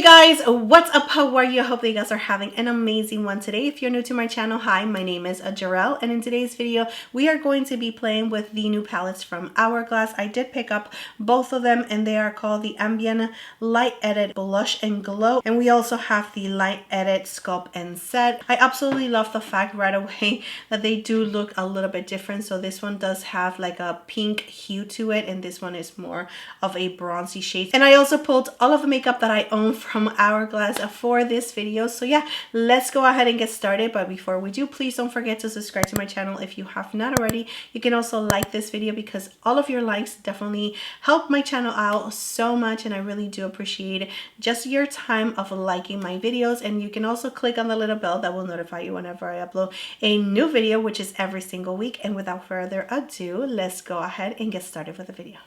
Guys, what's up? How are you? I hope that you guys are having an amazing one today. If you're new to my channel, hi, my name is Jarrell, and in today's video we are going to be playing with the new palettes from Hourglass. I did pick up both of them and they are called the Ambient Light Edit Blush and Glow, and we also have the Light Edit Sculpt and Set. I absolutely love the fact right away that they do look a little bit different. So this one does have like a pink hue to it and this one is more of a bronzy shade. And I also pulled all of the makeup that I own from Hourglass for this video. So yeah, let's go ahead and get started. But before we do, please don't forget to subscribe to my channel if you have not already. You can also like this video because all of your likes definitely help my channel out so much, and I really do appreciate just your time of liking my videos. And you can also click on the little bell that will notify you whenever I upload a new video, which is every single week. And without further ado, let's go ahead and get started with the video.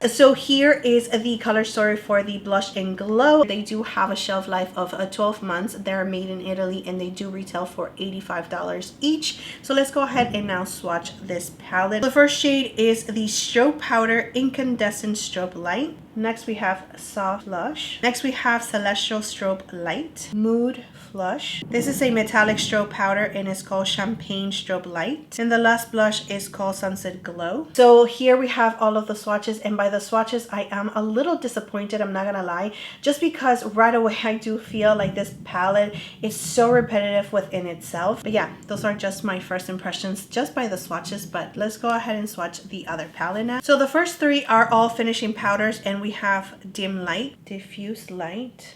So here is the color story for the Blush and Glow. They do have a shelf life of 12 months. They're made in Italy and they do retail for $85 each. So let's go ahead and now swatch this palette. The first shade is the Strobe Powder Incandescent Strobe Light. Next we have Soft Blush. Next we have Celestial Strobe Light. Mood Flush. This is a metallic strobe powder and it's called Champagne Strobe Light. And the last blush is called Sunset Glow. So here we have all of the swatches, and by the swatches I am a little disappointed, I'm not gonna lie, just because right away I do feel like this palette is so repetitive within itself. But yeah, those are just my first impressions just by the swatches. But let's go ahead and swatch the other palette now. So the first three are all finishing powders, and we have Dim Light, Diffuse Light,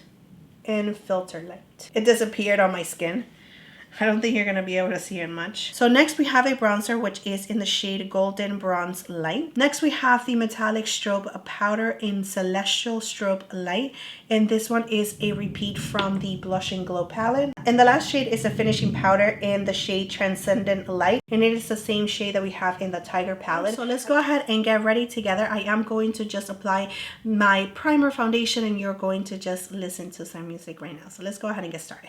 and Filter Light. It disappeared on my skin. I don't think you're going to be able to see it much. So next we have a bronzer, which is in the shade Golden Bronze Light. Next we have the metallic strobe powder in Celestial Strobe Light, and this one is a repeat from the Blush and Glow palette. And the last shade is a finishing powder in the shade Transcendent Light, and it is the same shade that we have in the Tiger palette. So let's go ahead and get ready together. I am going to just apply my primer foundation and you're going to just listen to some music right now. So let's go ahead and get started.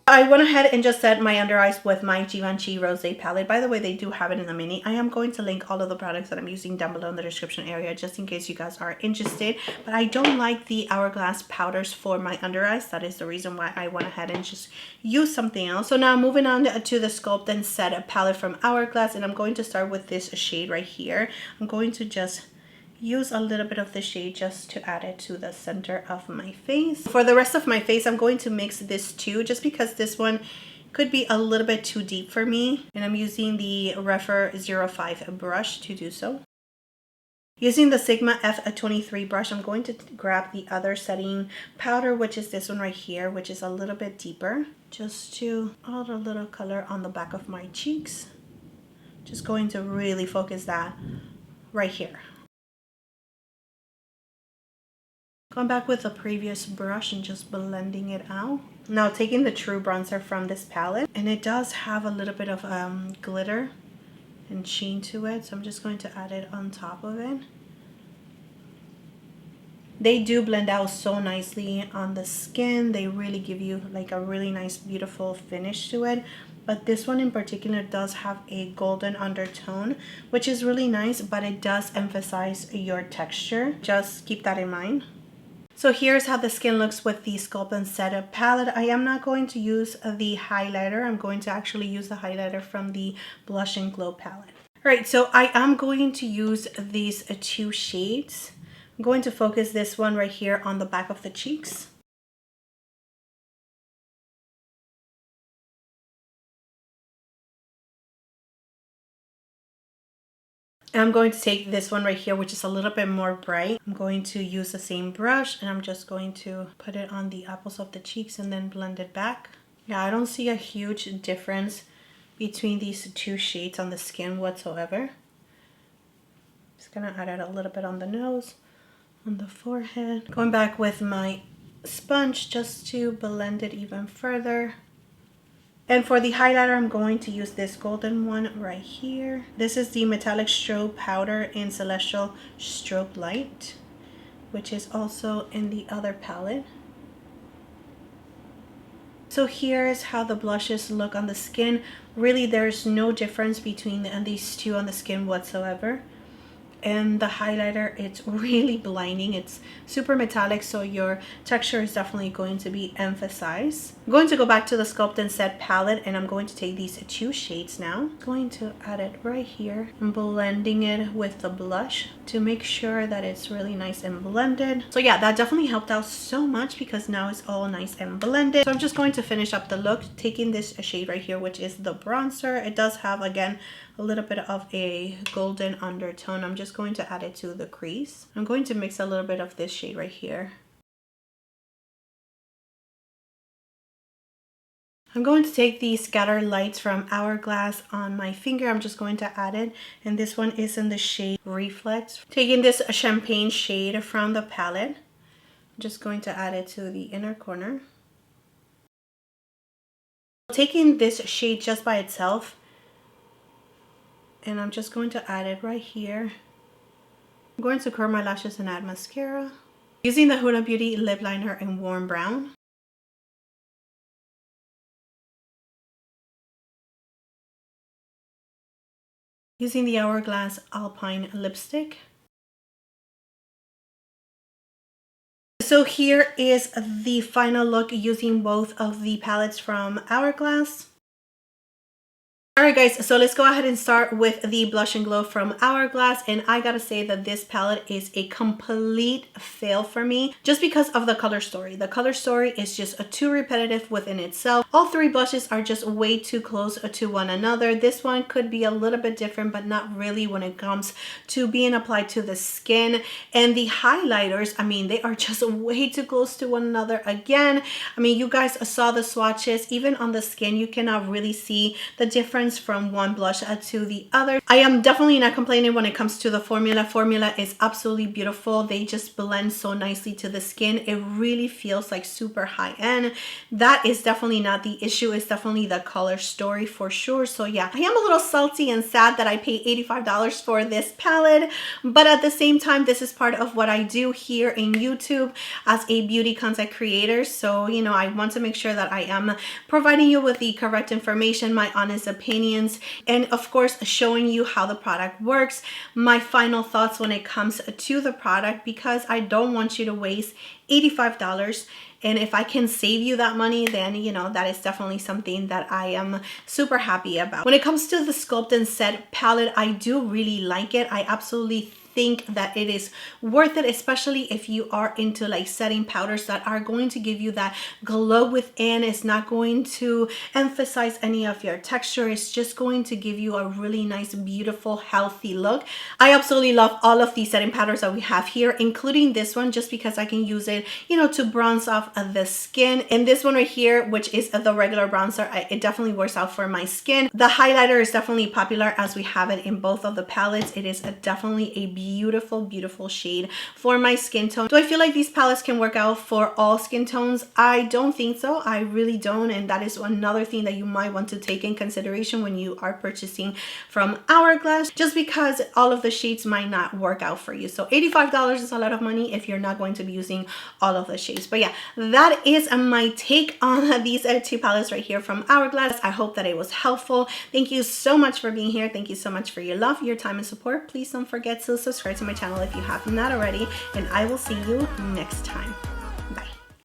I went ahead and just set my under eyes with my Givenchy Rosé palette. By the way, they do have it in the mini. I am going to link all of the products that I'm using down below in the description area just in case you guys are interested. But I don't like the Hourglass powders for my under eyes. That is the reason why I went ahead and just use something else. So now moving on to the Sculpt and Set palette from Hourglass, and I'm going to start with this shade right here. I'm going to just use a little bit of the shade just to add it to the center of my face. For the rest of my face, I'm going to mix this too, just because this one could be a little bit too deep for me. And I'm using the Refer 05 brush to do so. Using the Sigma F23 brush, I'm going to grab the other setting powder, which is this one right here, which is a little bit deeper, just to add a little color on the back of my cheeks. Just going to really focus that right here. Going back with the previous brush and just blending it out. Now taking the True Bronzer from this palette, and it does have a little bit of glitter and sheen to it, so I'm just going to add it on top of it. They do blend out so nicely on the skin. They really give you like a really nice beautiful finish to it. But this one in particular does have a golden undertone, which is really nice, but it does emphasize your texture. Just keep that in mind. So here's how the skin looks with the Sculpt and Set palette. I am not going to use the highlighter. I'm going to actually use the highlighter from the Blush and Glow palette. All right, so I am going to use these two shades. I'm going to focus this one right here on the back of the cheeks. And I'm going to take this one right here, which is a little bit more bright. I'm going to use the same brush and I'm just going to put it on the apples of the cheeks and then blend it back. Yeah, I don't see a huge difference between these two shades on the skin whatsoever. Just gonna add it a little bit on the nose, on the forehead. Going back with my sponge just to blend it even further. And for the highlighter, I'm going to use this golden one right here. This is the Metallic Strobe Powder in Celestial Strobe Light, which is also in the other palette. So here's how the blushes look on the skin. Really, there's no difference between these two on the skin whatsoever. And the highlighter, it's really blinding. It's super metallic, so your texture is definitely going to be emphasized. I'm going to go back to the Sculpt and Set palette, and I'm going to take these two shades now. I'm going to add it right here. I'm blending it with the blush to make sure that it's really nice and blended. So yeah, that definitely helped out so much because now it's all nice and blended. So I'm just going to finish up the look, taking this shade right here, which is the bronzer. It does have, again, a little bit of a golden undertone. I'm just going to add it to the crease. I'm going to mix a little bit of this shade right here. I'm going to take the Scatter Lights from Hourglass on my finger. I'm just going to add it, and this one is in the shade Reflex. Taking this champagne shade from the palette, I'm just going to add it to the inner corner. Taking this shade just by itself, and I'm just going to add it right here. I'm going to curl my lashes and add mascara. Using the Huda Beauty lip liner in Warm Brown. Using the Hourglass Alpine lipstick. So here is the final look using both of the palettes from Hourglass. Alright guys, so let's go ahead and start with the Blush and Glow from Hourglass, and I gotta say that this palette is a complete fail for me just because of the color story. The color story is just too repetitive within itself. All three blushes are just way too close to one another. This one could be a little bit different, but not really when it comes to being applied to the skin. And the highlighters, I mean, they are just way too close to one another again. I mean, you guys saw the swatches. Even on the skin, you cannot really see the difference from one blush to the other. I am definitely not complaining when it comes to the formula. Formula is absolutely beautiful. They just blend so nicely to the skin. It really feels like super high end. That is definitely not the issue. It's definitely the color story for sure. So yeah, I am a little salty and sad that I paid $85 for this palette, but at the same time, this is part of what I do here in YouTube as a beauty content creator. So, you know, I want to make sure that I am providing you with the correct information, my honest opinions, and of course showing you how the product works, my final thoughts when it comes to the product, because I don't want you to waste $85. And if I can save you that money, then, you know, that is definitely something that I am super happy about. When it comes to the Sculpt and Set palette, I do really like it. I absolutely think that it is worth it, especially if you are into like setting powders that are going to give you that glow within. It's not going to emphasize any of your texture. It's just going to give you a really nice, beautiful, healthy look. I absolutely love all of these setting powders that we have here, including this one, just because I can use it, you know, to bronze off the skin. And this one right here, which is the regular bronzer, it definitely works out for my skin. The highlighter is definitely popular as we have it in both of the palettes. It is definitely a beautiful shade for my skin tone. Do I feel like these palettes can work out for all skin tones? I don't think so. I really don't. And that is another thing that you might want to take in consideration when you are purchasing from Hourglass, just because all of the shades might not work out for you. So $85 is a lot of money if you're not going to be using all of the shades. But yeah, that is my take on these two palettes right here from Hourglass. I hope that it was helpful. Thank you so much for being here. Thank you so much for your love, your time, and support. Please don't forget to subscribe to my channel if you have not already, and I will see you next time.